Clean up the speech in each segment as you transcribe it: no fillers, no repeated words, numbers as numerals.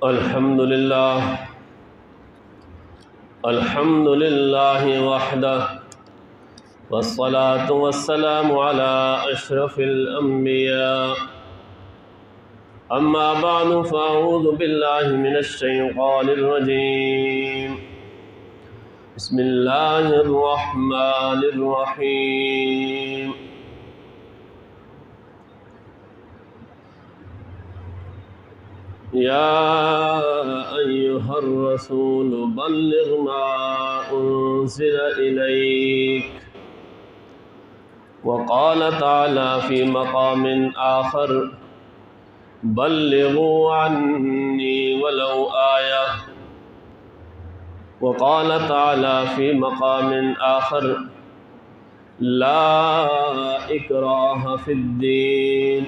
अल्हम्दुलिल्लाह वहदह वस्सलातु वस्सलामु अला अशरफिल अंबिया अम्मा बअदु फ़अऊज़ु बिल्लाहि मिनश शैतानिर रजीम बिस्मिल्लाहिर रहमानिर रहीम। या अय्युहर रसूल बल्लिग़ मा उन्ज़िला इलैक वक़ाल तआला फ़ी मक़ामिन आख़र बल्लिग़ू अन्नी वलौ आया वक़ाल तआला फ़ी मक़ामिन आख़र ला इक्राहा फ़िद्दीन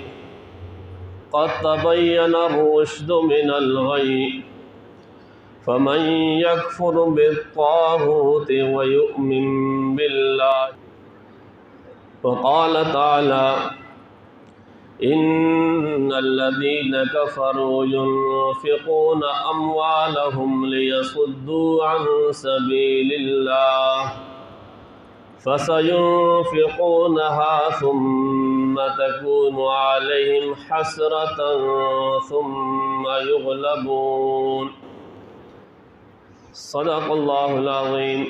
क़द तबय्यन रुश्द मिनल गय फमन यकफुर बित्ताग़ूति व यु'मिन बिल्लाह वक़ाल तआला इन्नल्लज़ीना कफ़रू युनफ़िक़ूना अम्वालहुम लियसुद्दू अन सबीलिल्लाह फसयुनफ़िक़ूनहा सुम्मा तकूनु अलैहिम हसरतन सुम्मा युग़लबून। सदक़ल्लाहुल अज़ीम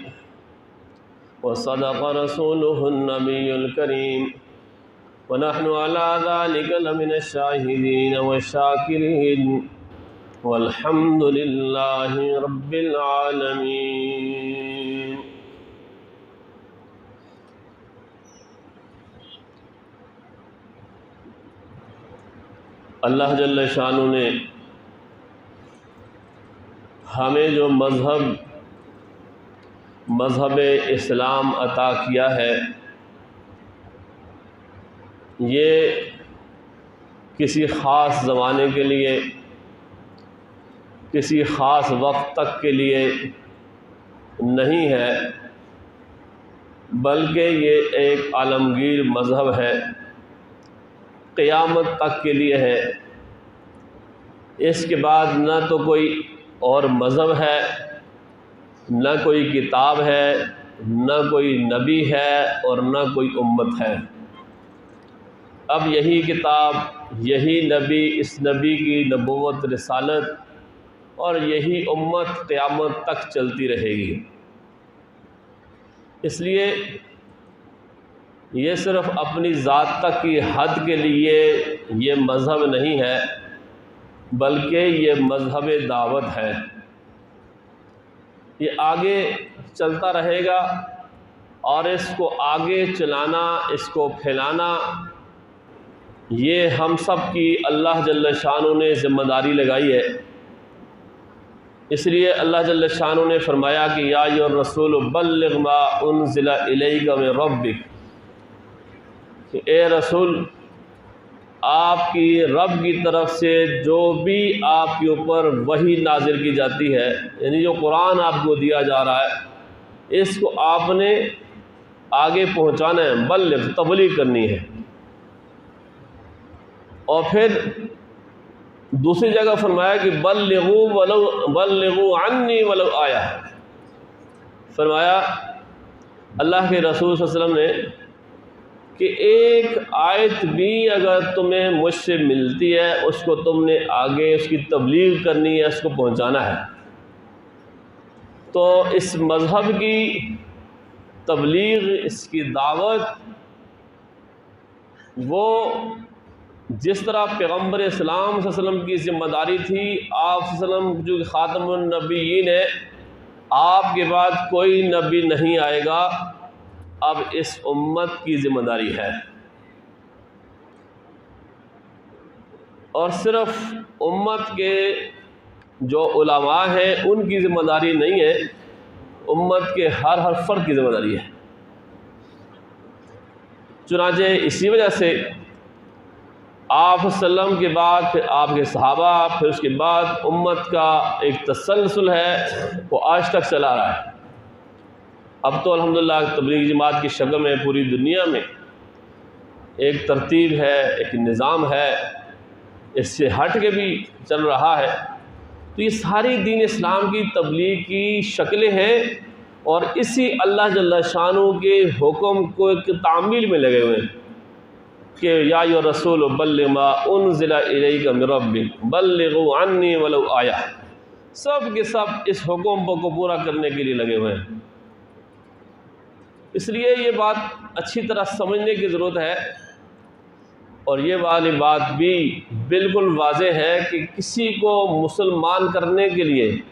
व सदक़ रसूलुहुन नबियुल करीम व नहनु अला ज़ालिका लमिनश शाहिदीन व शाकिरीन वल्हम्दुलिल्लाहि रब्बिल आलमीन। अल्लाह जल्ल शानु ने हमें जो मज़हब इस्लाम अता किया है, ये किसी ख़ास ज़माने के लिए, किसी ख़ास वक्त तक के लिए नहीं है, बल्कि ये एक आलमगीर मज़हब है, क़यामत तक के लिए है। इसके बाद न तो कोई और मज़हब है, न कोई किताब है, न कोई नबी है और न कोई उम्मत है। अब यही किताब, यही नबी, इस नबी की नबूवत, रिसालत और यही उम्मत क़यामत तक चलती रहेगी। इसलिए ये सिर्फ़ अपनी ज़ात तक की हद के लिए ये मज़हब नहीं है, बल्कि ये मज़हब दावत है। ये आगे चलता रहेगा और इसको आगे चलाना, इसको फैलाना, ये हम सब की अल्लाह जल्ल शानु ने ज़िम्मेदारी लगाई है। इसलिए अल्लाह जल्ल शानु ने फ़रमाया कि या अय्युहर रसूल बल्लिग़ मा उन्ज़िला इलैका मिन रब्बिक, कि ए रसूल, आपकी रब की तरफ से जो भी आपके ऊपर वही नाज़िल की जाती है, यानी जो कुरान आपको दिया जा रहा है, इसको आपने आगे पहुंचाना है, बल्लिग़, तबलीग करनी है। और फिर दूसरी जगह फरमाया कि बल्लिग़ू अन्नी वलौ आया। फरमाया अल्लाह के रसूल सल्लल्लाहु अलैहि वसल्लम ने कि एक आयत भी अगर तुम्हें मुझसे मिलती है, उसको तुमने आगे उसकी तबलीग करनी है, उसको पहुंचाना है। तो इस मज़हब की तबलीग, इसकी दावत, वो जिस तरह पैगम्बर इस्लाम सल्लल्लाहु अलैहि वसल्लम की ज़िम्मेदारी थी, आप सल्लल्लाहु अलैहि वसल्लम जो ख़ातमुन नबिय्यीन है, आपके बाद कोई नबी नहीं आएगा, अब इस उम्मत की ज़िम्मेदारी है। और सिर्फ़ उम्मत के जो उलमा हैं उनकी ज़िम्मेदारी नहीं है, उम्मत के हर फ़र्द की ज़िम्मेदारी है। चुनांचे इसी वजह से आप सल्लम के बाद फिर आपके सहाबा, फिर उसके बाद उम्मत का एक तसलसल है, वो आज तक चला रहा है। अब तो अल्हम्दुलिल्लाह तबलीग जमात की शक्ल में पूरी दुनिया में एक तरतीब है, एक निज़ाम है, इससे हट के भी चल रहा है। तो ये सारी दीन इस्लाम की तबलीग की शक्लें हैं और इसी अल्लाह जल्ल शानू के हुक्म को एक तामील में लगे हुए हैं कि या यो रसूल बल्लिग मा उनज़िला इलैका मिन रब्बिक बल्लिगू अन्नी वलौ आया। सब के सब इस हुक्म को पूरा करने के लिए लगे हुए हैं। इसलिए ये बात अच्छी तरह समझने की ज़रूरत है और ये वाली बात भी बिल्कुल वाज़ेह है कि किसी को मुसलमान करने के लिए,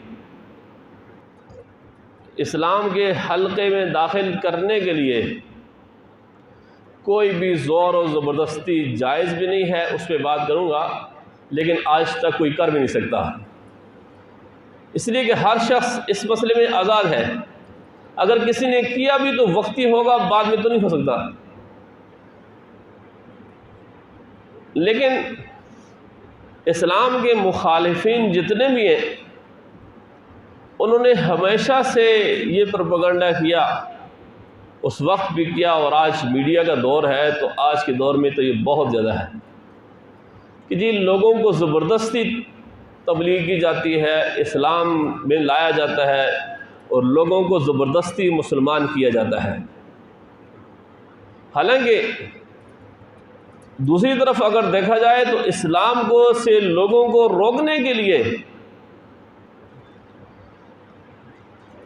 इस्लाम के हल्के में दाखिल करने के लिए कोई भी ज़ोर और ज़बरदस्ती जायज़ भी नहीं है। उस पर बात करूँगा, लेकिन आज तक कोई कर भी नहीं सकता, इसलिए कि हर शख्स इस मसले में आज़ाद है। अगर किसी ने किया भी तो वक्ती होगा, बाद में तो नहीं हो सकता। लेकिन इस्लाम के मुखालिफिन जितने भी हैं, उन्होंने हमेशा से ये प्रोपेगेंडा किया, उस वक्त भी किया और आज मीडिया का दौर है तो आज के दौर में तो ये बहुत ज़्यादा है कि जी लोगों को ज़बरदस्ती तबलीग की जाती है, इस्लाम में लाया जाता है और लोगों को ज़बरदस्ती मुसलमान किया जाता है। हालांकि दूसरी तरफ अगर देखा जाए तो इस्लाम को से लोगों को रोकने के लिए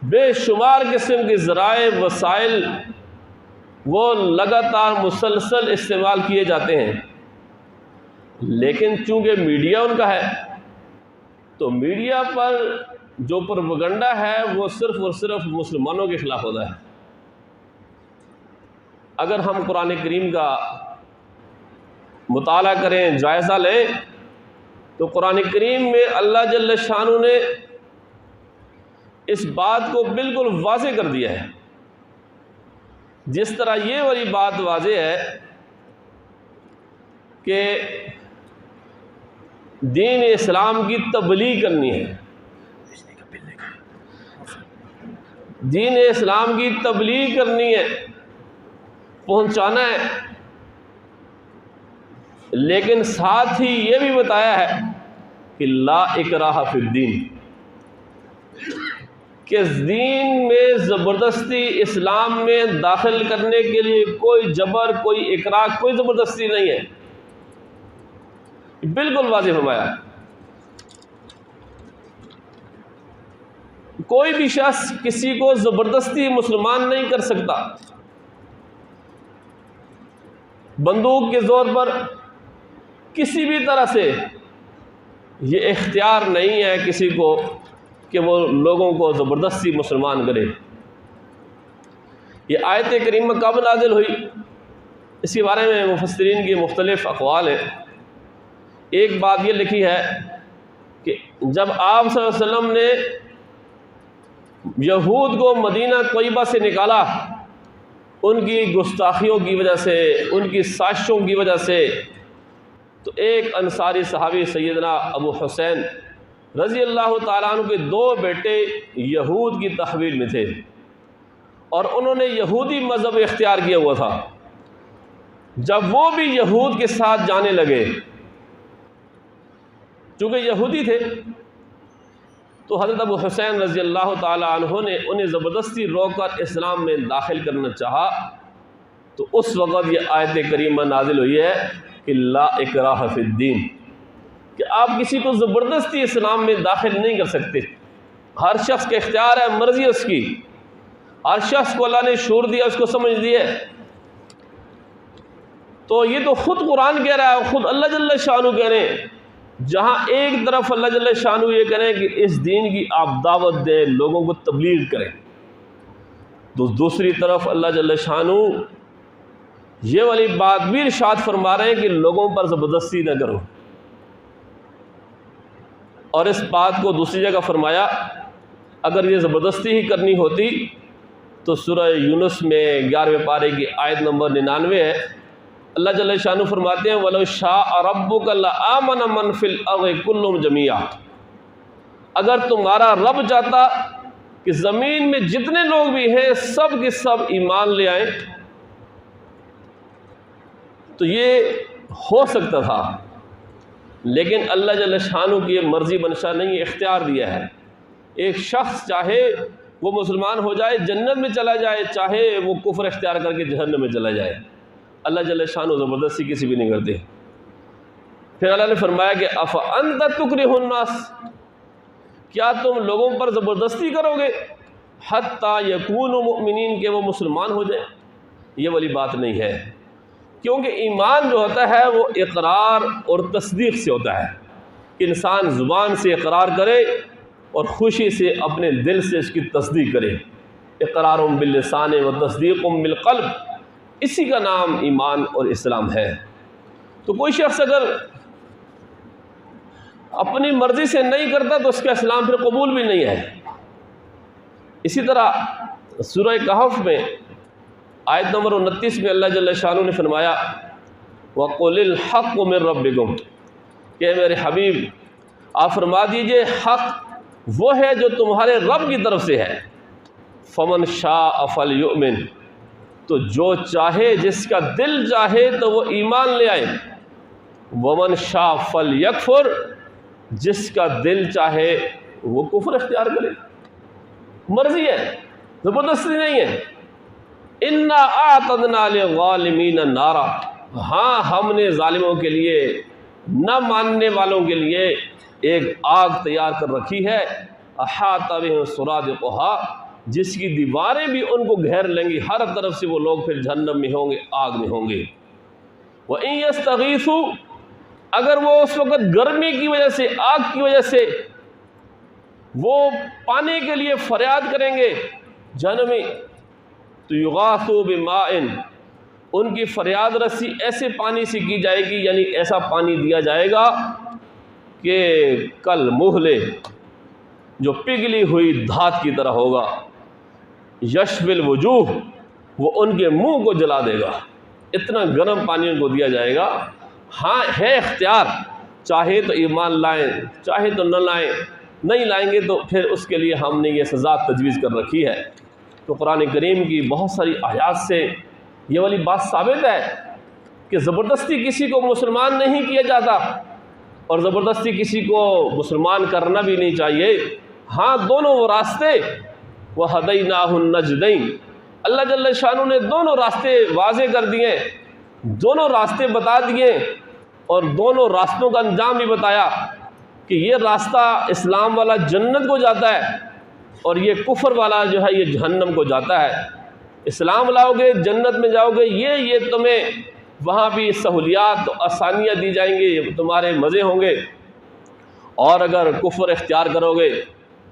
बेशुमार किस्म के ज़राए वसाइल वो लगातार मुसलसल इस्तेमाल किए जाते हैं, लेकिन चूँकि मीडिया उनका है तो मीडिया पर जो प्रोपेगेंडा है वो सिर्फ़ और सिर्फ मुसलमानों के ख़िलाफ़ होता है। अगर हम कुरान करीम का मुताला करें, जायज़ा लें, तो कुरान करीम में अल्लाह जल्ल शानू ने इस बात को बिल्कुल वाज़ेह कर दिया है। जिस तरह ये वाली बात वाज़ेह है कि दीन इस्लाम की तबलीग करनी है, दीन इस्लाम की तबलीग करनी है, पहुंचाना है, लेकिन साथ ही ये भी बताया है कि ला इकराह फिद्दीन, कि दीन में ज़बरदस्ती इस्लाम में दाखिल करने के लिए कोई जबर, कोई इकराह, कोई ज़बरदस्ती नहीं है। बिल्कुल वाज़ेह फरमाया। कोई भी शख्स किसी को ज़बरदस्ती मुसलमान नहीं कर सकता। बंदूक के ज़ोर पर किसी भी तरह से ये इख्तियार नहीं है किसी को कि वो लोगों को ज़बरदस्ती मुसलमान करे। ये आयत करीमा कब नाज़िल हुई, इसके बारे में मुफस्सिरीन की मुख्तलिफ अक़वाल है। एक बात ये लिखी है कि जब आप सल्लल्लाहु अलैहि वसल्लम ने यहूद को मदीना तैयबा से निकाला, उनकी गुस्ताखियों की वजह से, उनकी साजिशों की वजह से, तो एक अंसारी सहाबी सैयदना अबू हुसैन रज़ी अल्लाह ताला अन्हु के दो बेटे यहूद की तहवील में थे और उन्होंने यहूदी मज़हब इख्तियार किया हुआ था। जब वो भी यहूद के साथ जाने लगे, चूँकि यहूदी थे, तो हज़रत अबू हुसैन रज़ी अल्लाह ताला अन्हु ने उन्हें ज़बरदस्ती रोककर इस्लाम में दाखिल करना चाहा। तो उस वक़्त ये आयत करीमा नाजिल हुई है कि ला इकराह फिद्दीन, कि आप किसी को ज़बरदस्ती इस्लाम में दाखिल नहीं कर सकते। हर शख्स का इख्तियार है, मर्ज़ी है उसकी। हर शख्स को अल्लाह ने शूर दिया, उसको समझ दिया। तो ये तो ख़ुद कुरान कह रहा है, ख़ुद अल्लाह जल्ल शानू कह रहे हैं। जहाँ एक तरफ अल्लाह जल्ल शानू ये कह रहे हैं कि इस दीन की आप दावत दें, लोगों को तबलीग करें, तो दूसरी तरफ अल्लाह जल्ल शानू ये वाली बात भी इरशाद फरमा रहे हैं कि लोगों पर ज़बरदस्ती न करो। और इस बात को दूसरी जगह फरमाया, अगर ये ज़बरदस्ती ही करनी होती तो सूरह यूनुस में 11वें पारे की आयत नंबर 99 है। अल्लाह जल्ल शानू फरमाते हैं वलो शाअ रब्बुका लआमन मन फिल अर्ज़ि कुल्लुहुम जमीआ, अगर तुम्हारा रब चाहता कि ज़मीन में जितने लोग भी हैं सब के सब ईमान ले आए तो ये हो सकता था, लेकिन अल्लाह जल्ल शानु की मर्ज़ी बनशा नहीं, इख्तियार दिया है। एक शख्स चाहे वो मुसलमान हो जाए जन्नत में चला जाए, चाहे वो कुफ्र इख्तियार करके जहन्नम में चला जाए। अल्लाह जल्ल शानु ज़बरदस्ती किसी भी नहीं करते। फिर अल्लाह ने फरमाया कि अफ़ अंत तुकरिहुन नास, क्या तुम लोगों पर ज़बरदस्ती करोगे हत्ता यकूनु मुमिनीन, के वो मुसलमान हो जाए? ये वाली बात नहीं है, क्योंकि ईमान जो होता है वो इकरार और तस्दीक़ से होता है कि इंसान ज़ुबान से इकरार करे और ख़ुशी से अपने दिल से इसकी तस्दीक़ करे। इकरारुम बिल लिसान व तस्दीक़ुम बिल क़ल्ब, इसी का नाम ईमान और इस्लाम है। तो कोई शख्स अगर अपनी मर्ज़ी से नहीं करता तो उसका इस्लाम फिर कबूल भी नहीं है। इसी तरह सूरह कहफ में आयत नंबर 29 में अल्लाह जल्ल शानु ने फरमाया वक़ुलिल हक़्क़ु मिन रब्बिकुम, कि मेरे हबीब आप फरमा दीजिए हक़ वो है जो तुम्हारे रब की तरफ से है। फ़मन शाअ फ़लयुमिन, तो जो चाहे, जिसका दिल चाहे तो वो ईमान ले आए। वमन शाअ फ़लयकफ़ुर, जिसका दिल चाहे वो कुफ्र इख्तियार करे। मर्जी है, ज़बरदस्ती नहीं है। इन्ना आतदना लिज़ालिमीन नारा, हाँ हमने ज़ालिमों के लिए, न मानने वालों के लिए एक आग तैयार कर रखी है। अहाता बिहिम सुरादिक़ुहा, जिसकी दीवारें भी उनको घेर लेंगी, हर तरफ से वो लोग फिर जहन्नम में होंगे, आग में होंगे। व इन यस्तगीसू, अगर वो उस वक़्त गर्मी की वजह से, आग की वजह से वो पानी के लिए फरियाद करेंगे जहन्नम में, तो युगासू बिमाइन, उनकी फरियाद रसी ऐसे पानी से की जाएगी, यानी ऐसा पानी दिया जाएगा कि कल मुहले, जो पिघली हुई धात की तरह होगा। यशबिल वजूह, वो उनके मुंह को जला देगा, इतना गर्म पानी उनको दिया जाएगा। हाँ है इख्तियार, चाहे तो ईमान लाएं, चाहे तो न लाएं, नहीं लाएंगे तो फिर उसके लिए हमने ये सज़ा तजवीज़ कर रखी है। तो कुरान करीम की बहुत सारी आयात से ये वाली बात साबित है कि ज़बरदस्ती किसी को मुसलमान नहीं किया जाता और ज़बरदस्ती किसी को मुसलमान करना भी नहीं चाहिए। हाँ दोनों वो रास्ते, वह हदैनाहुन नजदैन, अल्लाह जल्ल शानु ने दोनों रास्ते वाज़े कर दिए, दोनों रास्ते बता दिए और दोनों रास्तों का अंजाम भी बताया कि ये रास्ता इस्लाम वाला जन्नत को जाता है और ये कुफ्र वाला जो है ये जहन्नम को जाता है। इस्लाम लाओगे जन्नत में जाओगे, ये तुम्हें वहाँ भी सहूलियात आसानियाँ दी जाएंगी, तुम्हारे मज़े होंगे। और अगर कुफ्र इख्तियार करोगे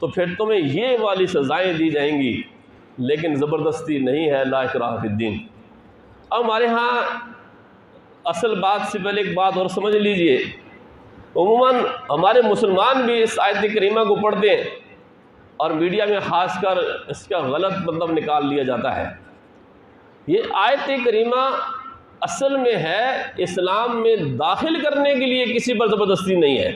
तो फिर तुम्हें ये वाली सज़ाएँ दी जाएंगी, लेकिन ज़बरदस्ती नहीं है, ला इकराह फिद्दीन। अब हमारे यहाँ असल बात से पहले एक बात और समझ लीजिए, उमूमन हमारे मुसलमान भी इस आयत करीमा को पढ़ते हैं और मीडिया में ख़ासकर इसका गलत मतलब निकाल लिया जाता है। ये आयत करीमा असल में है इस्लाम में दाखिल करने के लिए, किसी पर ज़बरदस्ती नहीं है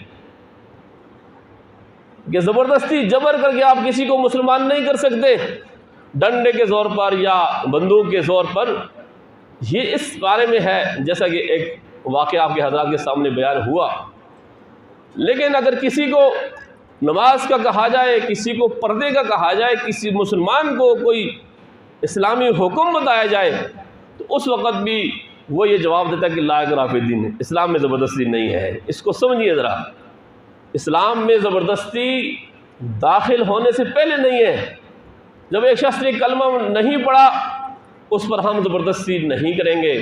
कि ज़बरदस्ती जबर करके आप किसी को मुसलमान नहीं कर सकते डंडे के ज़ोर पर या बंदूक के ज़ोर पर। ये इस बारे में है जैसा कि एक वाक़या आपके हज़रात के सामने बयान हुआ। लेकिन अगर किसी को नमाज का कहा जाए, किसी को पर्दे का कहा जाए, किसी मुसलमान को कोई इस्लामी हुक्म बताया जाए, तो उस वक़्त भी वो ये जवाब देता है कि ला इकराह फिद्दीन, इस्लाम में ज़बरदस्ती नहीं है। इसको समझिए ज़रा, इस्लाम में ज़बरदस्ती दाखिल होने से पहले नहीं है। जब एक शख्स ने कलमा नहीं पढ़ा उस पर हम ज़बरदस्ती नहीं करेंगे,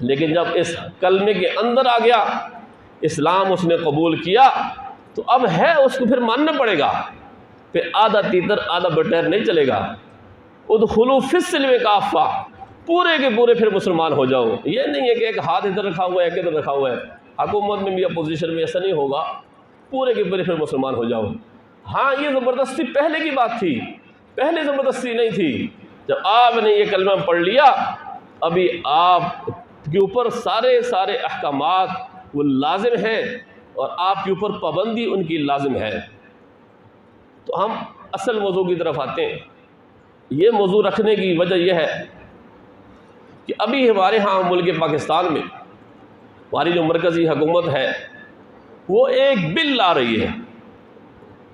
लेकिन जब इस कलमे के अंदर आ गया, इस्लाम उसने कबूल किया, तो अब है उसको फिर मानना पड़ेगा। फिर आधा तीतर आधा बटैर नहीं चलेगा। उदखुलू फिस्सिल्म काफ़ा, पूरे के पूरे फिर मुसलमान हो जाओ। ये नहीं है कि एक हाथ इधर रखा हुआ है, एक इधर रखा हुआ है। हुकूमत में भी अपोजिशन में ऐसा नहीं होगा, पूरे के पूरे फिर मुसलमान हो जाओ। हाँ ये ज़बरदस्ती पहले की बात थी, पहले ज़बरदस्ती नहीं थी। जब आपने ये कलमा पढ़ लिया, अभी आप के ऊपर सारे सारे अहकामात वो लाजिम हैं और आपके ऊपर पाबंदी उनकी लाजिम है। तो हम असल मौजू की तरफ आते हैं। ये मौजू रखने की वजह यह है कि अभी हमारे यहाँ मुल्क पाकिस्तान में हमारी जो मरकज़ी हुकूमत है, वो एक बिल ला रही है,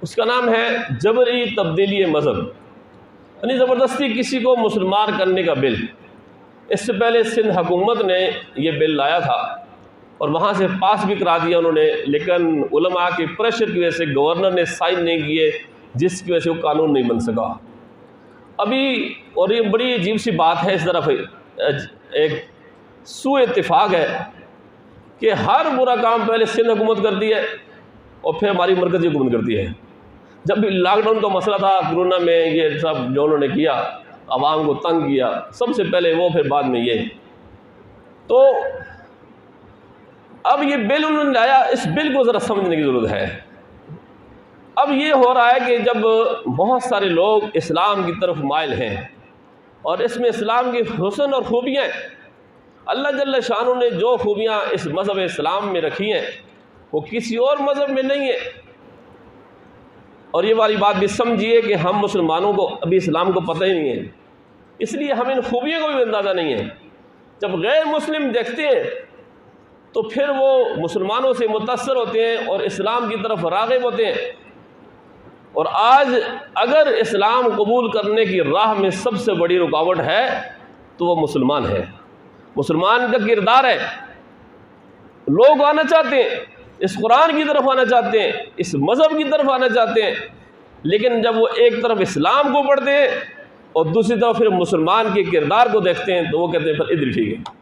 उसका नाम है जबरी तब्दीली मज़हब, यानी ज़बरदस्ती किसी को मुसलमान करने का बिल। इससे पहले सिंध हुकूमत ने ये बिल लाया था और वहाँ से पास भी करा दिया उन्होंने, लेकिन उलमा के प्रेशर की वजह से गवर्नर ने साइन नहीं किए, जिसकी वजह से वो कानून नहीं बन सका अभी। और ये बड़ी अजीब सी बात है, इस तरफ एक सूए इत्तेफाक है कि हर बुरा काम पहले सिंध हुकूमत करती है और फिर हमारी मरकज़ी हुकूमत करती है। जब भी लॉकडाउन का मसला था कोरोना में, ये सब जो उन्होंने किया, आवाम को तंग किया, सबसे पहले वो, फिर बाद में ये। तो अब ये बिल उन्होंने लाया, इस बिल को ज़रा समझने की ज़रूरत है। अब ये हो रहा है कि जब बहुत सारे लोग इस्लाम की तरफ माइल हैं और इसमें इस्लाम की हुस्न और खूबियाँ, अल्लाह जल्ल शानो ने जो खूबियाँ इस मज़हब इस्लाम में रखी हैं वो किसी और मज़हब में नहीं है। और ये वाली बात भी समझिए कि हम मुसलमानों को अभी इस्लाम को पता ही नहीं है, इसलिए हमें इन खूबियों को भी अंदाज़ा नहीं है। जब गैर मुस्लिम देखते हैं तो फिर वो मुसलमानों से मुतासर होते हैं और इस्लाम की तरफ राग़िब होते हैं। और आज अगर इस्लाम कबूल करने की राह में सबसे बड़ी रुकावट है तो वो मुसलमान है, मुसलमान का किरदार है। लोग आना चाहते हैं, इस कुरान की तरफ आना चाहते हैं, इस मज़हब की तरफ आना चाहते हैं, लेकिन जब वो एक तरफ इस्लाम को पढ़ते हैं और दूसरी तरफ फिर मुसलमान के किरदार को देखते हैं तो वो कहते हैं फिर इधर ठीक है।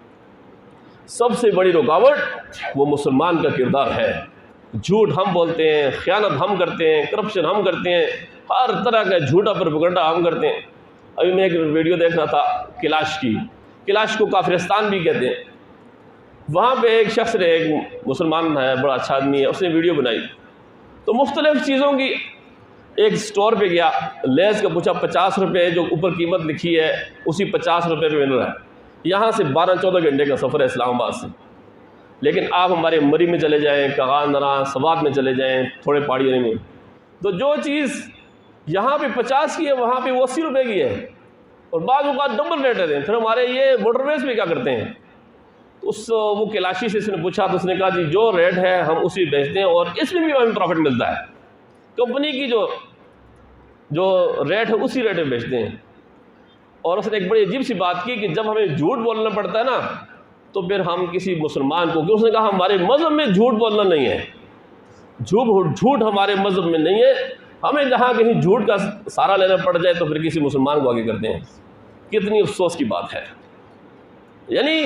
सबसे बड़ी रुकावट वो मुसलमान का किरदार है। झूठ हम बोलते हैं, ख़यानत हम करते हैं, करप्शन हम करते हैं, हर तरह का झूठा प्रोपेगेंडा हम करते हैं। अभी मैं एक वीडियो देख रहा था कैलाश की, कैलाश को काफिरिस्तान भी कहते हैं। वहाँ पे एक शख्स ने, एक मुसलमान है, बड़ा अच्छा आदमी है, उसने वीडियो बनाई तो मुख्तलिफ़ चीज़ों की, एक स्टोर पे गया, लेस का पूछा 50 रुपये, जो ऊपर कीमत लिखी है उसी 50 रुपये पे मिल रहा है। यहाँ से 12-14 घंटे का सफ़र है इस्लामाबाद से, लेकिन आप हमारे मरी में चले जाएँ, कागान नरा सवात में चले जाएँ, थोड़े पहाड़ी में, तो जो चीज़ यहाँ पे 50 की है वहाँ पे वो 80 रुपये की है और बाद में डबल रेट है। फिर हमारे ये मोटरवेज पे क्या करते हैं, तो वो कैलाशी से उसने पूछा तो उसने कहा जी जो रेट है हम उसी बेचते हैं और इसमें भी हमें प्रॉफिट मिलता है, कंपनी की जो रेट है उसी रेट में बेचते हैं। और उसने एक बड़ी अजीब सी बात की कि जब हमें झूठ बोलना पड़ता है ना तो फिर हम किसी मुसलमान को, उसने कहा हमारे मज़हब में झूठ बोलना नहीं है, झूठ हमारे मज़हब में नहीं है, हमें जहाँ कहीं झूठ का सहारा लेना पड़ जाए तो फिर किसी मुसलमान को आगे करते हैं। कितनी अफसोस की बात है। यानी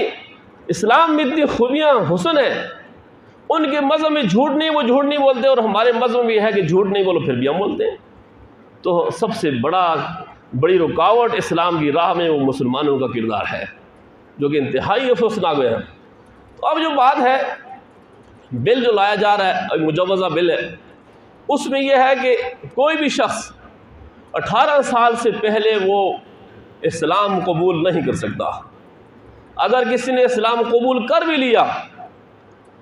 इस्लाम में इतनी खूबियाँ हुस्न है, उनके मज़हब में झूठ नहीं, वो झूठ नहीं बोलते, और हमारे मज़हब में है कि झूठ नहीं बोलो फिर भी हम बोलते हैं। तो सबसे बड़ी रुकावट इस्लाम की राह में वो मुसलमानों का किरदार है, जो कि इंतहाई अफसोसनाक है। तो अब जो बात है, बिल जो लाया जा रहा है, मुजवज़ा बिल है, उसमें यह है कि कोई भी शख्स 18 साल से पहले वो इस्लाम कबूल नहीं कर सकता। अगर किसी ने इस्लाम कबूल कर भी लिया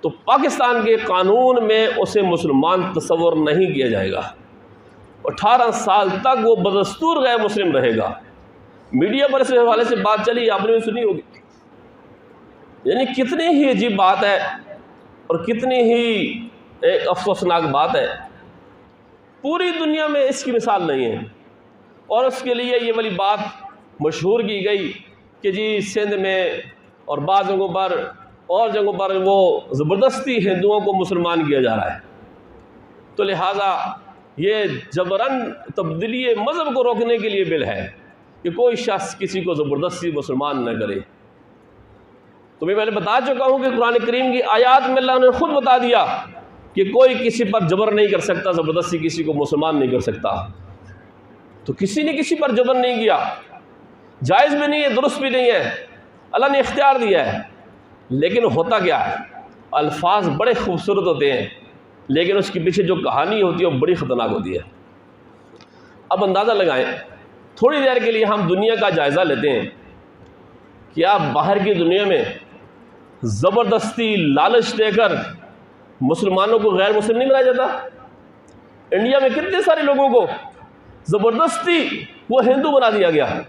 तो पाकिस्तान के कानून में उसे मुसलमान तस्वर नहीं किया जाएगा। 18 साल तक वो बदस्तूर गैर मुस्लिम रहेगा। मीडिया पर इस हवाले से बात चली, आपने भी सुनी होगी। यानी कितनी ही अजीब बात है और कितनी ही एक अफसोसनाक बात है। पूरी दुनिया में इसकी मिसाल नहीं है। और उसके लिए ये वाली बात मशहूर की गई कि जी सिंध में और बाज़ जगहों पर और जगहों पर वो ज़बरदस्ती हिंदुओं को मुसलमान किया जा रहा है। तो लिहाजा ये जबरन तब्दीली मज़हब को रोकने के लिए बिल है कि कोई शख्स किसी को ज़बरदस्ती मुसलमान न करे। तो मैं पहले बता चुका हूँ कि कुरान करीम की आयत में अल्लाह ने ख़ुद बता दिया कि कोई किसी पर जबर नहीं कर सकता, ज़बरदस्ती किसी को मुसलमान नहीं कर सकता। तो किसी ने किसी पर जबर नहीं किया, जायज़ भी नहीं है, दुरुस्त भी नहीं है, अल्लाह ने इख्तियार दिया है। लेकिन होता क्या है, अल्फाज बड़े खूबसूरत होते हैं लेकिन उसके पीछे जो कहानी होती है वो बड़ी ख़तरनाक होती है। अब अंदाज़ा लगाएं, थोड़ी देर के लिए हम दुनिया का जायज़ा लेते हैं कि आप बाहर की दुनिया में ज़बरदस्ती लालच देकर मुसलमानों को गैर मुस्लिम नहीं बनाया जाता। इंडिया में कितने सारे लोगों को ज़बरदस्ती वो हिंदू बना दिया गया,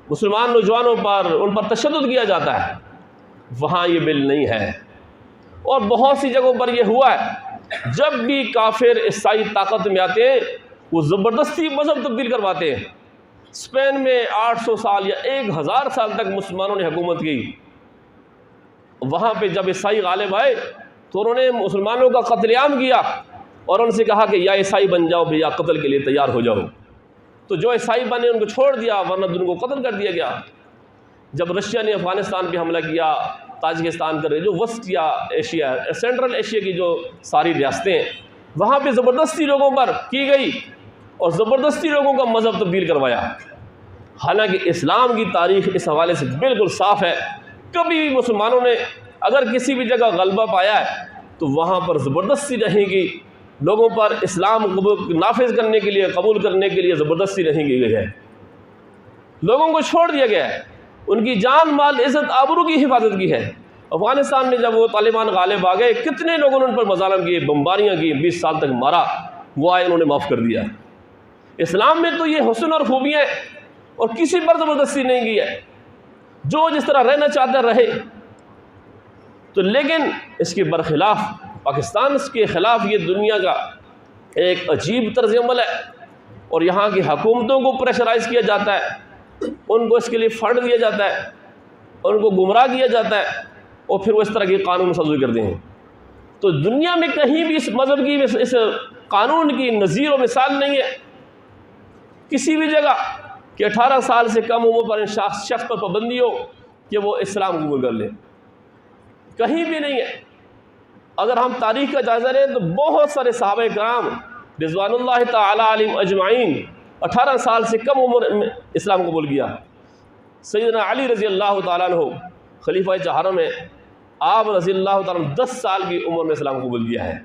मुसलमान नौजवानों पर उन पर तशद्दुद किया जाता है। वहाँ ये बिल नहीं है। और बहुत सी जगहों पर यह हुआ है, जब भी काफिर ईसाई ताकत में आते हैं वो ज़बरदस्ती मज़हब तब्दील करवाते हैं। स्पेन में 800 साल या 1000 साल तक मुसलमानों ने हुकूमत की। वहाँ पे जब ईसाई गालिब आए तो उन्होंने मुसलमानों का कत्लेआम किया और उनसे कहा कि या ईसाई बन जाओ या कत्ल के लिए तैयार हो जाओ। तो जो ईसाई बने उनको छोड़ दिया, वरना उनको कत्ल कर दिया गया। जब रशिया ने अफ़गानिस्तान पे हमला किया, ताजिकिस्तान कर जो वस्तिया एशिया, सेंट्रल एशिया की जो सारी रियासतें हैं, वहाँ पे ज़बरदस्ती लोगों पर की गई और ज़बरदस्ती लोगों का मज़हब तब्दील करवाया। हालांकि इस्लाम की तारीख़ इस हवाले से बिल्कुल साफ़ है। कभी भी मुसलमानों ने अगर किसी भी जगह गलबा पाया है तो वहाँ पर ज़बरदस्ती रहेगी, लोगों पर इस्लाम को नाफिज करने के लिए, कबूल करने के लिए ज़बरदस्ती नहीं की गई है। लोगों को छोड़ दिया गया है, उनकी जान माल इज़्ज़त आबरू की हिफाजत की है। अफ़गानिस्तान में जब वो तालिबान गालिब आ गए, कितने लोगों ने उन पर मज़ालम किए, बम्बारियाँ की, 20 साल तक मारा, वो आए उन्होंने माफ़ कर दिया। इस्लाम में तो ये हुस्न और खूबियाँ और किसी पर ज़बरदस्ती नहीं की है, जो जिस तरह रहना चाहता रहे। तो लेकिन इसके बरखिलाफ़ पाकिस्तान के ख़िलाफ़ ये दुनिया का एक अजीब तर्ज़ अमल है और यहाँ की हुकूमतों को प्रेशराइज़ किया जाता है, उनको इसके लिए फ़ंड दिया जाता है, उनको गुमराह किया जाता है और फिर वो इस तरह के कानून साज़ी करते हैं। तो दुनिया में कहीं भी इस मज़हब की, इस कानून की नज़ीर व मिसाल नहीं है किसी भी जगह कि 18 साल से कम उम्र पर शख्स पर पाबंदी हो कि वो इस्लाम कबूल कर ले, कहीं भी नहीं है। अगर हम तारीख़ का जायज़ा लें तो बहुत सारे सहाबा किराम रिज़वानुल्लाह तआला अलैहिम अजमाइन 18 साल से कम उम्र में इस्लाम कबूल किया। सैयदना अली रज़ी अल्लाह तआला अन्हु खलीफा चहारों में, आप रज़ी अल्लाह तआला 10 साल की उम्र में इस्लाम कबूल किया है।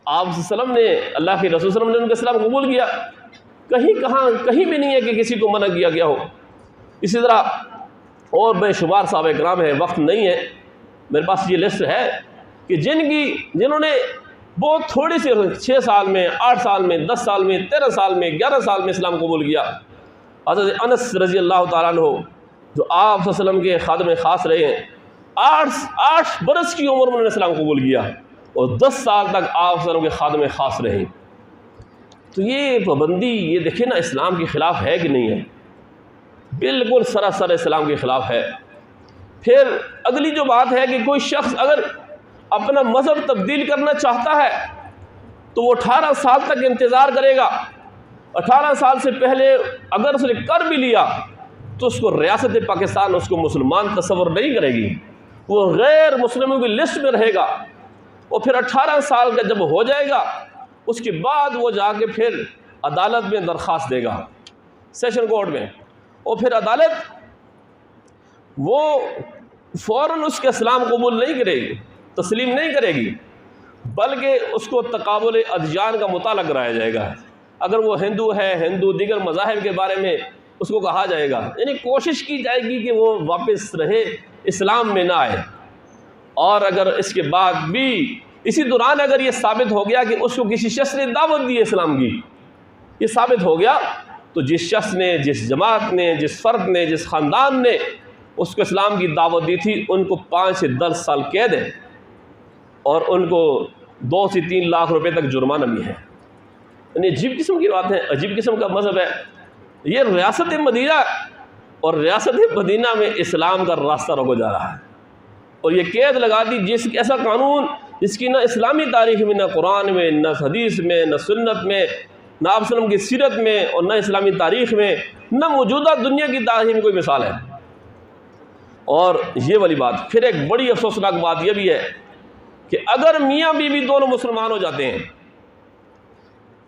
आप सल्लम ने, अल्लाह के रसूल सल्लम ने उनका इस्लाम कबूल किया। कहीं भी नहीं है कि किसी को मना किया गया हो। इसी तरह और बेशुमार सहाबा किराम है, वक्त नहीं है मेरे पास, ये लिस्ट है कि जिन्होंने बहुत थोड़ी सी 6 साल में, 8 साल में, 10 साल में, 13 साल में, 11 साल में इस्लाम कबूल किया। हज़रत अनस रज़ी अल्लाह तआला अन्हु जो आप वसल्लम के खादिम ख़ास रहे हैं, 8 बरस की उम्र में उन्होंने इस्लाम कबूल किया और 10 साल तक आप वसल्लम के खादिम ख़ास रहे। तो ये पाबंदी, ये देखिए ना, इस्लाम के ख़िलाफ़ है कि नहीं है? बिल्कुल सरासर इस्लाम के ख़िलाफ़ है। फिर अगली जो बात है कि कोई शख्स अगर अपना मज़हब तब्दील करना चाहता है तो वो 18 साल तक इंतज़ार करेगा। 18 साल से पहले अगर उसने कर भी लिया तो उसको रियासत पाकिस्तान उसको मुसलमान तस्वर नहीं करेगी, वो गैर मुस्लिमों की लिस्ट में रहेगा। और फिर 18 साल का जब हो जाएगा उसके बाद वो जाके फिर अदालत में दरख्वास्त देगा, सेशन कोर्ट में, और फिर अदालत वो फ़ौरन उसके इस्लाम कबूल नहीं करेगी, तस्लीम नहीं करेगी, बल्कि उसको तकाबुल अदयान का मुताला कराया जाएगा। अगर वो हिंदू है, हिंदू दीगर मज़ाहिब के बारे में उसको कहा जाएगा, यानी कोशिश की जाएगी कि वो वापस रहे, इस्लाम में ना आए। और अगर इसके बाद भी इसी दौरान अगर ये साबित हो गया कि उसको किसी शख्स ने दावत दी है इस्लाम की, ये साबित हो गया, तो जिस शख्स ने, जिस जमात ने, जिस फ़र्द ने, जिस ख़ानदान ने उसको इस्लाम की दावत दी थी, उनको 5 से 10 साल कैद है और उनको 2 से 3 लाख रुपए तक जुर्माना भी है। यानी अजीब किस्म की बात है, अजीब किस्म का मज़हब है ये। रियासत मदीना और रियासत मदीना में इस्लाम का रास्ता रोका जा रहा है और ये कैद लगा दी जिस ऐसा कानून जिसकी ना इस्लामी तारीख़ में, ना कुरान में, ना हदीस में, ना सुन्नत में, ना आप सल्लम की सीरत में और ना इस्लामी तारीख़ में, ना मौजूदा दुनिया की तारीख़ में कोई मिसाल है। और ये वाली बात, फिर एक बड़ी अफसोसनाक बात यह भी है कि अगर मियाँ बीवी दोनों मुसलमान हो जाते हैं,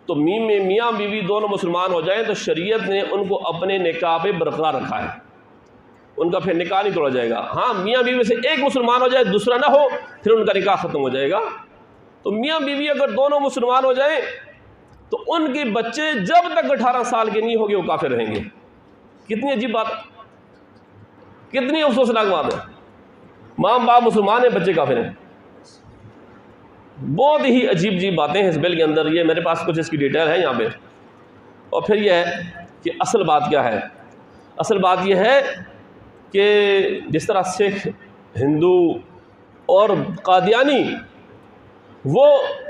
तो मियाँ बीवी दोनों मुसलमान हो जाएं तो शरीयत ने उनको अपने निकाह पे बरकरार रखा है, उनका फिर निकाह नहीं तोड़ा जाएगा। हाँ, मियाँ बीवी से एक मुसलमान हो जाए, दूसरा ना हो, फिर उनका निकाह ख़त्म हो जाएगा। तो मियाँ बीवी अगर दोनों मुसलमान हो जाएं तो उनके बच्चे जब तक 18 साल के नहीं होंगे वो काफिर रहेंगे। कितनी अजीब बात, कितनी अफसोसनाक बात है। माँ बाप मुसलमान है, बच्चे काफिर हैं। बहुत ही अजीब अजीब बातें हैं इस बिल के अंदर। ये मेरे पास कुछ इसकी डिटेल है यहाँ पे। और फिर यह है कि असल बात क्या है। असल बात यह है कि जिस तरह सिख, हिंदू और कादियानी वो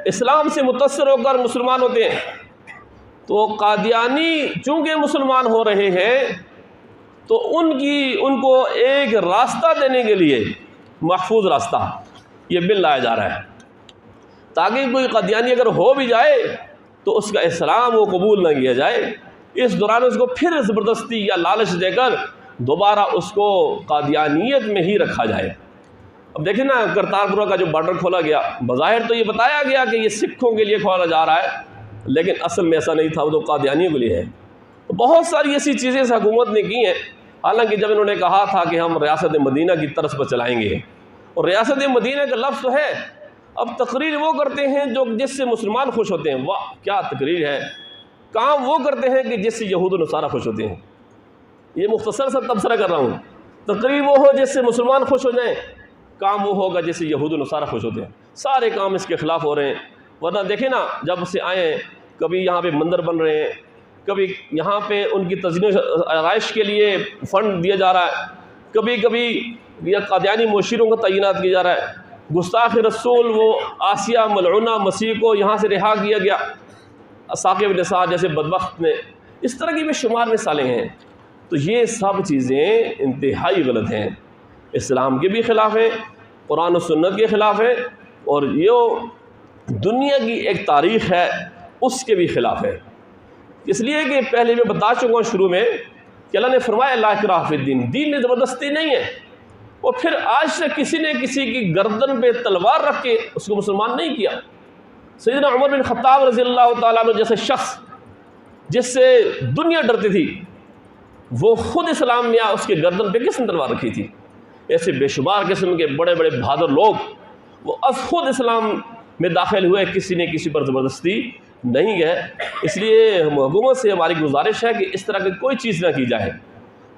इस्लाम से मुतासर होकर मुसलमान होते हैं। तो कादियानी चूँकि मुसलमान हो रहे हैं तो उनको एक रास्ता देने के लिए महफूज रास्ता ये बिल लाया जा रहा है, ताकि कोई कादियानी अगर हो भी जाए तो उसका इस्लाम वो कबूल न किया जाए। इस दौरान उसको फिर ज़बरदस्ती या लालच देकर दोबारा उसको कादियानियत में ही रखा जाए। अब देखें ना, करतारपुर का जो बॉर्डर खोला गया, बज़ाहिर तो ये बताया गया कि ये सिखों के लिए खोला जा रहा है, लेकिन असल में ऐसा नहीं था, वो तो कादियानियों के लिए है। तो बहुत सारी ऐसी चीज़ें इस हुकूमत ने की हैं। हालांकि जब इन्होंने कहा था कि हम रियासत मदीना की तरफ पर चलाएँगे, और रियासत मदीना का लफ्ज़ तो है, अब तकरीर वो करते हैं जो जिससे मुसलमान खुश होते हैं। वाह क्या तकरीर है! काम वो करते हैं कि जिससे यहूद नसारा खुश होते हैं। ये मुख्तसर सा तबसरा कर रहा हूँ। तकरीर वो हो जिससे मुसलमान खुश हो जाएं, काम वो होगा जिससे यहूद नसारा खुश होते हैं। सारे काम इसके ख़िलाफ़ हो रहे हैं। वरना देखें ना, जब से आए कभी यहाँ पे मंदिर बन रहे हैं, कभी यहाँ पे उनकी तज़ीन आराइश के लिए फ़ंड दिया जा रहा है, कभी कभी या कादियानी मुशीरों को तैनात किया जा रहा है। गुस्ताख रसूल वो आसिया मलऊना मसीह को यहाँ से रिहा किया गया, साक़िब निसा जैसे बदबख्त ने, इस तरह की बेशुमार मिसालें हैं। तो ये सब चीज़ें इंतहाई गलत हैं, इस्लाम के भी ख़िलाफ़ हैं, कुरान और सुन्नत के ख़िलाफ़ है, और ये दुनिया की एक तारीख़ है उसके भी ख़िलाफ़ है। इसलिए कि पहले मैं बता चुका हूँ शुरू में कि अल्लाह ने फरमाया ला इकराह फिद्दीन, दीन में ज़बरदस्ती नहीं है। और फिर आज तक किसी ने किसी की गर्दन पे तलवार रख के उसको मुसलमान नहीं किया। सैयदना उमर बिन खत्ताब रज़ियल्लाहु ताला अन्हु जैसे शख्स जिससे दुनिया डरती थी, वो ख़ुद इस्लाम में आया, उसके गर्दन पे किसने तलवार रखी थी? ऐसे बेशुमार किस्म के बड़े बड़े बहादुर लोग वो ख़ुद इस्लाम में दाखिल हुए, किसी ने किसी पर ज़बरदस्ती नहीं गए। इसलिए हुकूमत से हमारी गुजारिश है कि इस तरह की कोई चीज़ ना की जाए।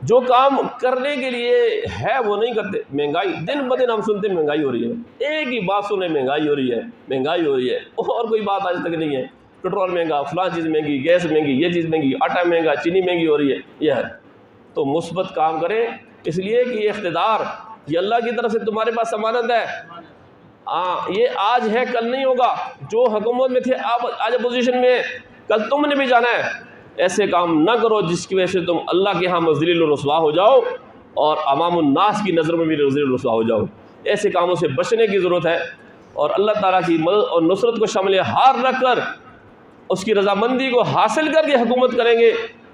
जो काम करने के लिए है वो नहीं करते। महंगाई दिन ब दिन हम सुनते हैं महंगाई हो रही है, एक ही बात सुने महंगाई हो रही है, महंगाई हो रही है, और कोई बात आज तक नहीं है। पेट्रोल महंगा, फलां चीज़ महंगी, गैस महंगी, ये चीज़ महंगी, आटा महंगा, चीनी महंगी हो रही है। यह है तो मुस्बत काम करें, इसलिए कि ये इख्तिदार ये अल्लाह की तरफ से तुम्हारे पास अमानत है। हाँ, ये आज है कल नहीं होगा। जो हुकूमत में थे आप आज अपोजिशन में, कल तुमने भी जाना है। ऐसे काम ना करो जिसकी वजह से तुम अल्लाह के यहाँ मज़लिल और रुसवा हो जाओ और अवामुन्नास की नज़र में भी मज़लिल और रुसवा हो जाओ। ऐसे कामों से बचने की ज़रूरत है, और अल्लाह ताला की मदद और नुसरत को शामिल हार रख कर उसकी रज़ामंदी को हासिल करके हुकूमत करेंगे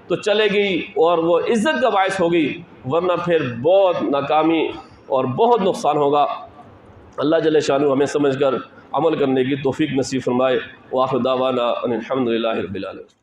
तो चलेगी और वो इज़्ज़त का बायस होगी, वरना फिर बहुत नाकामी और बहुत नुकसान होगा। अल्लाह जल्ले शानु हमें समझ कर अमल करने की तौफीक नसीब फरमाए। व आखिर दावाना अनिल हम्दुलिल्लाहि रब्बिल आलमीन।